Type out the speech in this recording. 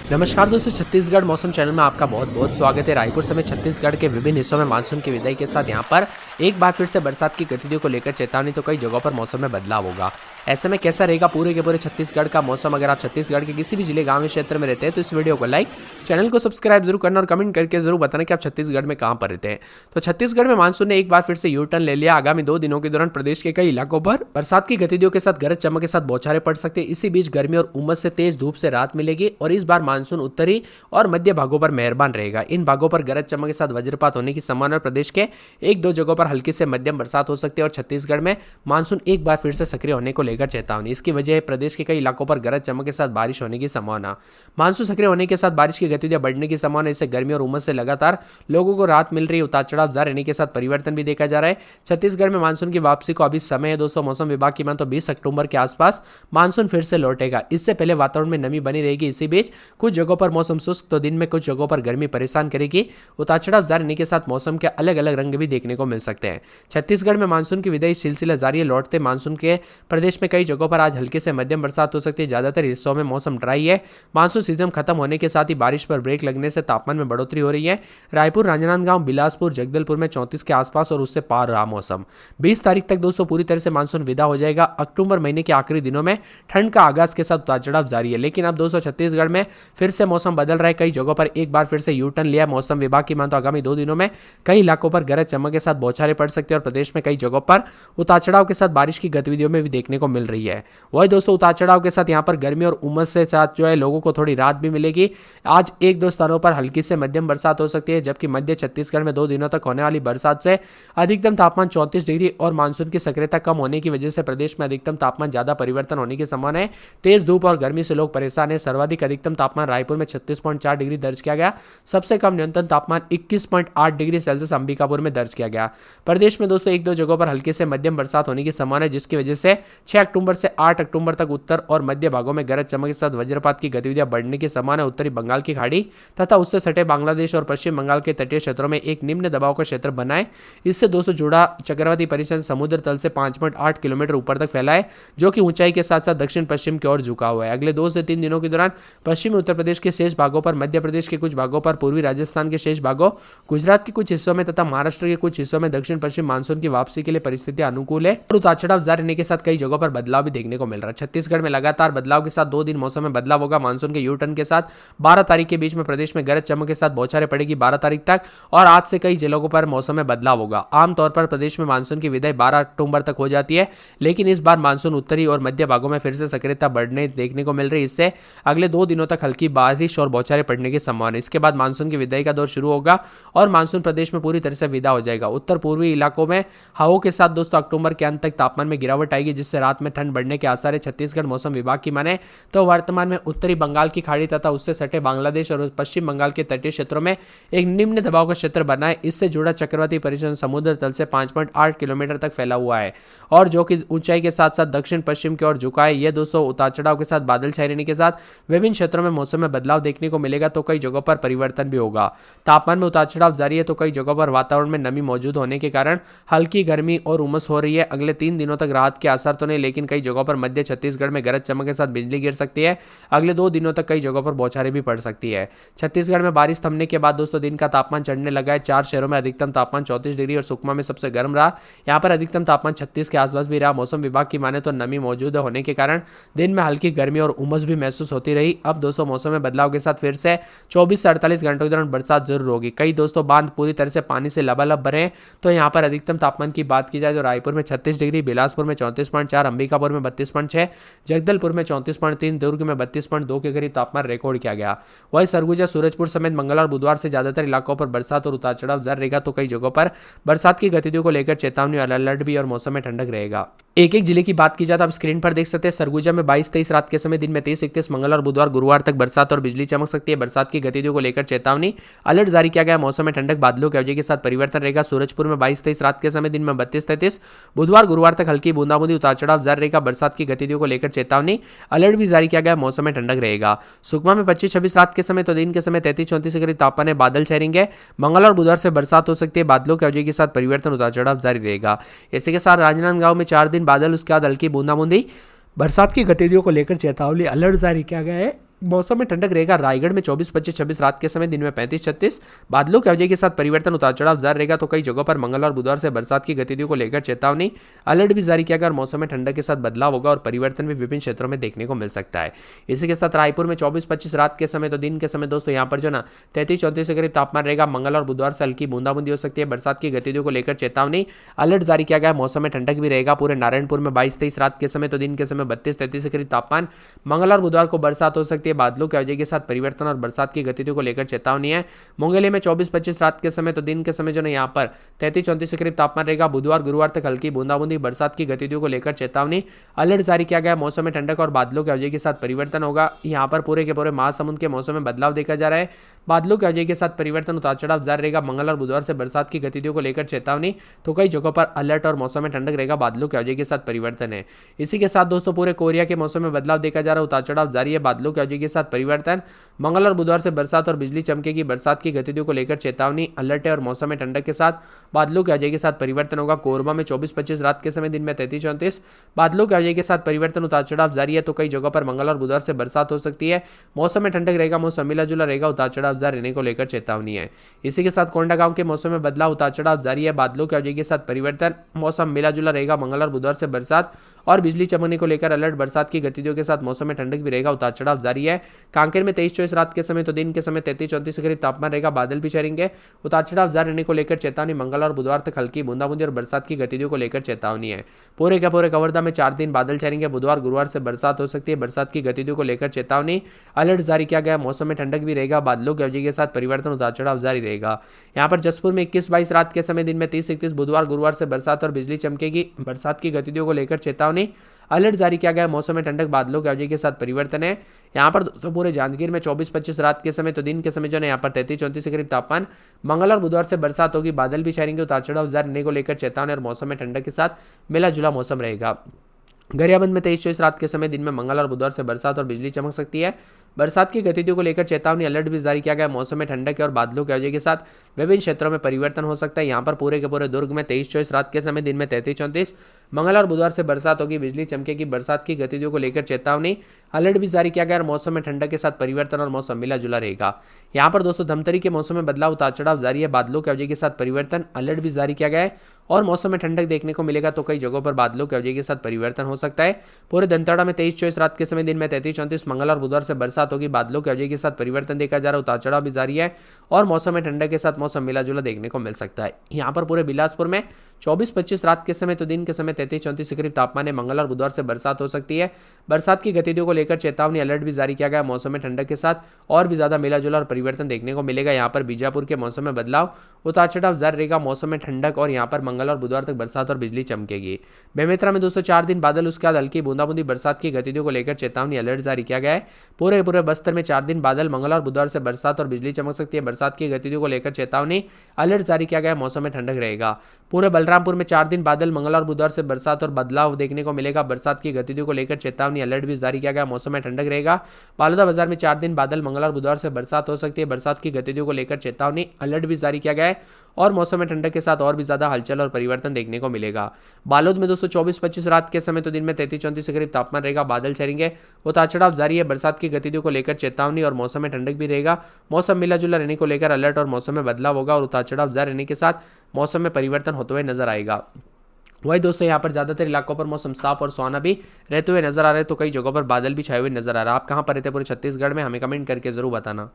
नमस्कार दोस्तों, छत्तीसगढ़ मौसम चैनल में आपका बहुत बहुत स्वागत है। रायपुर समेत छत्तीसगढ़ के विभिन्न हिस्सों में मानसून की विदाई के साथ यहाँ पर एक बार फिर से बरसात की गतिविधियों को लेकर चेतावनी, तो कई जगहों पर मौसम में बदलाव होगा। ऐसे में कैसा रहेगा पूरे के पूरे छत्तीसगढ़ का मौसम? अगर आप छत्तीसगढ़ के किसी भी जिले, गाँव या क्षेत्र में रहते हैं तो इस वीडियो को लाइक, चैनल को सब्सक्राइब जरूर करना और कमेंट करके जरूर बताना कि आप छत्तीसगढ़ में कहाँ पर रहते हैं। तो छत्तीसगढ़ में मानसून ने एक बार फिर से यू टर्न ले लिया। आगामी 2 दिनों के दौरान प्रदेश के कई इलाकों पर बरसात की गतिविधियों के साथ गरज चमक के साथ बौछारें पड़ सकती है। इसी बीच गर्मी और उमस से तेज धूप से राहत मिलेगी और इस बार मानसून उत्तरी और मध्य भागों पर मेहरबान रहेगा। इन भागों पर गरज चमक के साथ वज्रपात होने की संभावना, प्रदेश के 1-2 जगहों पर हल्की से मध्यम बरसात हो सकती है। और छत्तीसगढ़ में मानसून एक बार फिर से सक्रिय होने को लेकर चेतावनी। इसकी वजह है प्रदेश के कई इलाकों पर गरज चमक के साथ बारिश होने की संभावना। मानसून सक्रिय होने के साथ बारिश की गतिविधियां बढ़ने की संभावना। इससे गर्मी और उमस से लगातार लोगों को राहत मिल रही है। उतार चढ़ाव जारी रहने के साथ परिवर्तन भी देखा जा रहा है। छत्तीसगढ़ में मानसून की वापसी को अभी समय है दोस्तों। मौसम विभाग की मान तो 20 अक्टूबर के आसपास मानसून फिर से लौटेगा। इससे पहले वातावरण में नमी बनी रहेगी। इसी बीच कुछ जगहों पर मौसम शुष्क तो दिन में कुछ जगहों पर गर्मी परेशान करेगी। उतार चढ़ाव जारी रहने के साथ मौसम के अलग अलग रंग भी देखने को मिल सकते हैं। छत्तीसगढ़ में मानसून की विदाई सिलसिला जारी है। लौटते मानसून के प्रदेश में कई जगहों पर आज हल्की से मध्यम बरसात हो सकती है। ज्यादातर हिस्सों में मौसम ड्राई है। मानसून सीजन खत्म होने के साथ ही बारिश पर ब्रेक लगने से तापमान में बढ़ोतरी हो रही है। रायपुर, राजनांदगांव, बिलासपुर, जगदलपुर में 34 के आसपास और उससे पार रहा मौसम। 20 तारीख तक दोस्तों पूरी तरह से मानसून विदा हो जाएगा। अक्टूबर महीने के आखिरी दिनों में ठंड का आगाज के साथ उतार चढ़ाव जारी है। लेकिन अब दोस्तों छत्तीसगढ़ में फिर से मौसम बदल रहा है। कई जगहों पर एक बार फिर से यू टर्न लिया मौसम विभाग की मान तो आगामी 2 दिनों में कई इलाकों पर गरज चमक के साथ बौछारें पड़ सकती है। और प्रदेश में कई जगहों पर उतार चढ़ाव के साथ बारिश की गतिविधियों में भी देखने को मिल रही है। वही दोस्तों उतार चढ़ाव के साथ यहाँ पर गर्मी और उमस से साथ जो है लोगों को थोड़ी राहत भी मिलेगी। आज 1-2 स्थानों पर हल्की से मध्यम बरसात हो सकती है। जबकि मध्य छत्तीसगढ़ में 2 दिनों तक होने वाली बरसात से अधिकतम तापमान 34 डिग्री और मानसून की सक्रियता कम होने की वजह से प्रदेश में अधिकतम तापमान ज्यादा परिवर्तन होने की संभावना है। तेज धूप और गर्मी से लोग परेशान है। सर्वाधिक अधिकतम तापमान रायपुर में 36.4 डिग्री दर्ज किया गया। सबसे कम न्यूनतम तापमान 21.8 डिग्री सेल्सियस अंबिकापुर में दर्ज किया गया। प्रदेश में दोस्तों 1-2 जगहों पर हल्की से मध्यम बरसात होने की संभावना है, जिसकी वजह से 6 अक्टूबर से 8 अक्टूबर तक उत्तर और मध्य भागों में गरज चमक के साथ वज्रपात की गतिविधियां बढ़ने की संभावना है। उत्तरी बंगाल की खाड़ी तथा उससे सटे बांग्लादेश और पश्चिम बंगाल के तटीय क्षेत्रों में एक निम्न दबाव का क्षेत्र बना है। इससे दोस्तों जुड़ा चक्रवाती परिसर समुद्र तल से 5.8 किलोमीटर ऊपर तक फैला है, जो कि ऊंचाई के साथ साथ दक्षिण पश्चिम की ओर झुका हुआ है। अगले 2 से 3 दिनों के दौरान पश्चिमी उत्तर प्रदेश के शेष भागों पर, मध्य प्रदेश के कुछ भागों पर, पूर्वी राजस्थान के शेष भागों, गुजरात के कुछ हिस्सों में तथा महाराष्ट्र के कुछ हिस्सों में दक्षिण पश्चिम मानसून की वापसी के लिए परिस्थितियां अनुकूल है। और उतार चढ़ाव जारी रहने के साथ कई जगहों पर बदलाव भी देखने को मिल रहा है। छत्तीसगढ़ में लगातार बदलाव के साथ 2 दिन मौसम में बदलाव होगा। मानसून के यू टर्न के साथ 12 तारीख के बीच में प्रदेश में गरज चमक के साथ बौछारें पड़ेगी 12 तारीख तक। और आज से कई जिलों पर मौसम में बदलाव होगा। आमतौर पर प्रदेश में मानसून की विदाई 12 अक्टूबर तक हो जाती है, लेकिन इस बार मानसून उत्तरी और मध्य भागों में फिर से सक्रियता बढ़ने देखने को मिल रही है। इससे अगले 2 दिनों तक हल्की बारिश और बौछारें पड़ने की संभावना है। इसके बाद मानसून की विदाई का दौर शुरू होगा और मानसून प्रदेश में पूरी तरह से विदा हो जाएगा। उत्तर पूर्वी इलाकों में हवाओं के साथ दोस्तों अक्टूबर के अंत तक तापमान में गिरावट आएगी, जिससे रात में ठंड बढ़ने के आसार है। छत्तीसगढ़ मौसम विभाग की माने तो वर्तमान में उत्तरी बंगाल की खाड़ी तथा उससे सटे बांग्लादेश और पश्चिम बंगाल के तटीय क्षेत्रों में एक निम्न दबाव का क्षेत्र बना है। इससे जुड़ा चक्रवाती परिसर समुद्र तल से 5.8 किलोमीटर तक फैला हुआ है और जो कि ऊंचाई के साथ साथ दक्षिण पश्चिम की ओर झुका है। यह दोस्तों उतार चढ़ाव के साथ बादल छाए रहने के साथ विभिन्न क्षेत्रों में मौसम में बदलाव देखने को मिलेगा, तो कई जगहों पर परिवर्तन भी होगा। तापमान में उतार चढ़ाव जारी है, तो कई जगहों पर वातावरण में नमी मौजूद होने के कारण हल्की गर्मी और उमस हो रही है। अगले 3 दिनों तक राहत के आसार तो नहीं, लेकिन कई जगहों पर मध्य छत्तीसगढ़ में गरज चमक के साथ बिजली गिर सकती है। अगले 2 दिनों तक कई जगहों पर बौछारें भी पड़ सकती है। छत्तीसगढ़ में बारिश थमने के बाद दोस्तों दिन का तापमान चढ़ने लगा है। 4 शहरों में अधिकतम तापमान 34 डिग्री और सुकमा में सबसे गर्म रहा। यहाँ पर अधिकतम तापमान 36 के आसपास भी रहा। मौसम विभाग की माने तो नमी मौजूद होने के कारण दिन में हल्की गर्मी और उमस भी महसूस होती रही। अब दोस्तों मौसम में बदलाव के साथ फिर से 24 से 48 घंटों के दौरान बरसात जरूर होगी। कई दोस्तों बांध पूरी तरह से पानी से लबालब भरे। तो यहाँ पर अधिकतम तापमान की बात की जाए तो रायपुर में 36 डिग्री, बिलासपुर में 34.4, अंबिकापुर में 32.6, जगदलपुर में 34.3, दुर्ग में 32.2 के करीब तापमान रिकॉर्ड किया गया। वही सरगुजा, सूरजपुर समेत मंगलवार बुधवार से ज्यादातर इलाकों पर बरसात और उतार चढ़ाव जारी रहेगा, तो कई जगहों पर बरसात की गतिविधियों को लेकर चेतावनी और अलर्ट भी और मौसम में ठंडक रहेगा। एक एक जिले की बात की जाए तो आप स्क्रीन पर देख सकते हैं। सरगुजा में 22-23 रात के समय, दिन में 23-31, मंगलवार बुधवार गुरुवार तक बरसात और बिजली चमक सकती है। बरसात की गतिविधियों को लेकर चेतावनी, अलर्ट जारी किया गया। मौसम में ठंडक, बादलों की अवधि के साथ परिवर्तन रहेगा। सूरजपुर में 22-23 रात के समय, दिन में 32-33, बुधवार गुरुवार तक हल्की बूंदाबूंदी, उतार चढ़ाव जारी रहेगा। बरसात की गतिविधियों को लेकर चेतावनी, अलर्ट भी जारी किया गया। मौसम में ठंडक रहेगा। सुकमा में 25-26 रात के समय, तो दिन के समय 33-34 के करीब तापमान है। बादल छाएंगे। मंगलवार बुधवार से बरसात हो सकती है। बादलों की अवधि के साथ परिवर्तन, उतार चढ़ाव जारी रहेगा। इसी के साथ राजनांदगांव में 4 दिन बादल, उसके बाद हल्की बूंदाबूंदी। बरसात की गतिविधियों को लेकर चेतावनी, अलर्ट जारी किया गया है। मौसम में ठंडक रहेगा। रायगढ़ में 24, 25, 26 रात के समय, दिन में 35, 36 बादलों की अवधि के साथ परिवर्तन, उतार चढ़ाव जारी रहेगा। तो कई जगहों पर मंगलवार बुधवार से बरसात की गतिविधियों को लेकर चेतावनी, अलर्ट भी जारी किया गया और मौसम में ठंडक के साथ बदलाव होगा और परिवर्तन भी विभिन्न क्षेत्रों में देखने को मिल सकता है। इसी के साथ रायपुर में 24, 25 रात के समय, तो दिन के समय दोस्तों यहाँ पर जो ना 33, 34 के करीब तापमान रहेगा। मंगलवार बुधवार से हल्की बूंदाबूंदी हो सकती है। बरसात की गतिविधियों को लेकर चेतावनी, अलर्ट जारी किया गया। मौसम में ठंडक भी रहेगा। पूरे नारायणपुर में 22, 23 रात के समय, तो दिन के समय 32, 33 के करीब तापमान। मंगलवार बुधवार को बरसात हो सकती है। बादलों की अवधि के साथ परिवर्तन और बरसात की गतिविधियों को लेकर चेतावनी है। मुंगेली में 24, 25 रात के समय, तो दिन के समय जो है यहाँ पर 33, 34 के करीब तापमान रहेगा। बुधवार गुरुवार तक हल्की बूंदाबूंदी, बरसात की गतिविधियों को लेकर चेतावनी, अलर्ट जारी किया गया। मौसम में ठंडक और बादलों की अवधि के साथ परिवर्तन होगा। यहाँ पर पूरे के पूरे महासमुंद के मौसम में बदलाव देखा जा रहा है। बादलों की अवधि के साथ परिवर्तन, उतार चढ़ाव जारी रहेगा। मंगलवार बुधवार से बरसात की गतिविधियों को लेकर चेतावनी, तो कई जगहों पर अलर्ट और मौसम में ठंडक रहेगा। बादलों की अवधि के साथ परिवर्तन है। इसी के साथ दोस्तों पूरे कोरिया के मौसम में बदलाव देखा जा रहा है। उतार चढ़ाव जारी है। बादलों की अवधि के साथ परिवर्तन, मंगलवार बुधवार से बरसात और बिजली चमकेगी। बरसात की गतिविधियों को लेकर चेतावनी, अलर्ट है और मौसम में ठंडक के साथ बादलों की अवधि के साथ परिवर्तन होगा। कोरबा में 24, 25 रात के समय, दिन में 33, 34 बादलों की अवधि के साथ परिवर्तन, उतार चढ़ाव जारी है। तो कई जगहों पर मंगलवार बुधवार से बरसात हो सकती है। मौसम में ठंडक रहेगा। मौसम मिला जुला रहेगा। उतार चढ़ाव जारी रहने को लेकर चेतावनी है। इसी के साथ कोंडागांव के मौसम में बदलाव, उतार चढ़ाव जारी है। बादलों की अवधि के साथ परिवर्तन, मौसम मिला जुला रहेगा। मंगलवार बुधवार से बरसात और बिजली चमकने को लेकर अलर्ट। बरसात की गतिविधियों के साथ मौसम में ठंडक भी रहेगा। उतार चढ़ाव जारी है। कांकेर में 23, 24 रात के समय, तो दिन के समय 33, 34 के करीब तापमान रहेगा। बादल भी छाएंगे। उतार चढ़ाव जारी रहने को लेकर चेतावनी। मंगलवार बुधवार तक हल्की बूंदाबूंदी और बरसात की गतिविधियों को लेकर चेतावनी है। पूरे का पूरे कवर्धा में 4 दिन बादल छाएंगे। बुधवार गुरुवार से बरसात हो सकती है। बरसात की गतिविधियों को लेकर चेतावनी, अलर्ट जारी किया गया। मौसम में ठंडक भी रहेगा। बादलों की अवधि के साथ परिवर्तन, उतार चढ़ाव जारी रहेगा। यहाँ पर जसपुर में 21, 22 रात के समय, दिन में 30, 31 बुधवार गुरुवार से बरसात और बिजली चमकेगी। बरसात की गतिविधियों को लेकर चेतावनी, अलर्ट जारी किया गया। मौसम में ठंडक, बादलों की अवधि के साथ परिवर्तन है। यहाँ पर दोस्तों पूरे जांजगीर में 24, 25 रात के समय, तो दिन के समय जो है यहाँ पर 33, 34 के करीब तापमान। मंगलवार बुधवार से बरसात होगी। बादल भी छाएंगे। उतार चढ़ाव जारी रहने को लेकर चेतावनी और मौसम में ठंडक के साथ मिला जुला मौसम रहेगा। गरियाबंद में 23, 24 रात के समय, दिन में मंगलवार बुधवार से बरसात और बिजली चमक सकती है। बरसात की गतिविधियों को लेकर चेतावनी, अलर्ट भी जारी किया गया। मौसम में ठंडक और बादलों की अवधि के साथ विभिन्न क्षेत्रों में परिवर्तन हो सकता है। यहाँ पर पूरे के पूरे दुर्ग में 23, 24 रात के समय, दिन में 33, 34 मंगलवार बुधवार से बरसात होगी। बिजली चमकेगी। बरसात की गतिविधियों को लेकर चेतावनी, अलर्ट भी जारी किया गया और मौसम में ठंडक के साथ परिवर्तन और मौसम मिला जुला रहेगा। यहाँ पर दोस्तों धमतरी के मौसम में बदलाव, उतार चढ़ाव जारी है। बादलों की अवधि के साथ परिवर्तन, अलर्ट भी जारी किया गया है और मौसम में ठंडक देखने को मिलेगा। तो कई जगहों पर बादलों की अवधि के साथ परिवर्तन हो सकता है। पूरे दंतेवाड़ा में 23, 24 रात के समय, दिन में 33, 34 मंगलवार बुधवार से बरसात होगी। बादलों की अवधि के साथ परिवर्तन देखा जा रहा है। उतार चढ़ाव भी जारी है और मौसम में ठंडक के साथ मौसम मिला जुला देखने को मिल सकता है। यहाँ पर पूरे बिलासपुर में 24, 25 रात के समय, तो दिन के समय 33, 34 के करीब तापमान है। मंगलवार बुधवार से बरसात हो सकती है। बरसात की गतिविधियों को लेकर चेतावनी, अलर्ट भी जारी किया गया। मौसम में ठंडक के साथ और भी ज्यादा मिला जुला और परिवर्तन देखने को मिलेगा। यहाँ पर बीजापुर के मौसम में बदलाव, उतार चढ़ाव जारी रहेगा। मौसम में ठंडक और यहाँ पर मंगलवार बुधवार तक बरसात और बिजली चमकेगी। बेमेतरा में दोस्तों 4 दिन बादल, उसके बाद हल्की बूंदाबूंदी। बरसात की गतिविधियों को लेकर चेतावनी, अलर्ट जारी किया गया है। पूरे बस्तर में 4 दिन बादल, मंगलवार बुधवार से बरसात और बिजली चमक सकती है। बरसात की गतिविधियों को लेकर चेतावनी, अलर्ट जारी किया गया। मौसम में ठंडक रहेगा। पूरे बलरामपुर में 4 दिन बादल, मंगलवार बुधवार से बरसात और बदलाव देखने को मिलेगा। बरसात की गतिविधियों को लेकर चेतावनी, अलर्ट भी जारी किया गया। मौसम में ठंडक रहेगा। बालोदा बाजार में 4 दिन बादल, मंगलवार बुधवार से बरसात हो सकती है। बरसात की गतिविधियों को लेकर चेतावनी, अलर्ट भी जारी किया गया है और मौसम में ठंडक के साथ और भी ज्यादा हलचल और परिवर्तन देखने को मिलेगा। बालोद में दोस्तों 24, 25 रात के समय, तो दिन में 33, 34 के करीब तापमान रहेगा। बादल छाएंगे। उतार चढ़ाव जारी है। बरसात की गतिविधियों को लेकर चेतावनी और मौसम में ठंडक भी रहेगा। मौसम मिला जुला रहने को लेकर अलर्ट और मौसम में बदलाव होगा और उतार चढ़ाव जारी रहने के साथ मौसम में परिवर्तन होते हुए नजर आएगा। वही दोस्तों यहाँ पर ज्यादातर इलाकों पर मौसम साफ और सुहाना भी रहते हुए नजर आ रहे हैं। तो कई जगहों पर बादल भी छाए हुए नजर आ रहा है। आप कहाँ पर रहते हैं पूरे छत्तीसगढ़ में, हमें कमेंट करके जरूर बताना।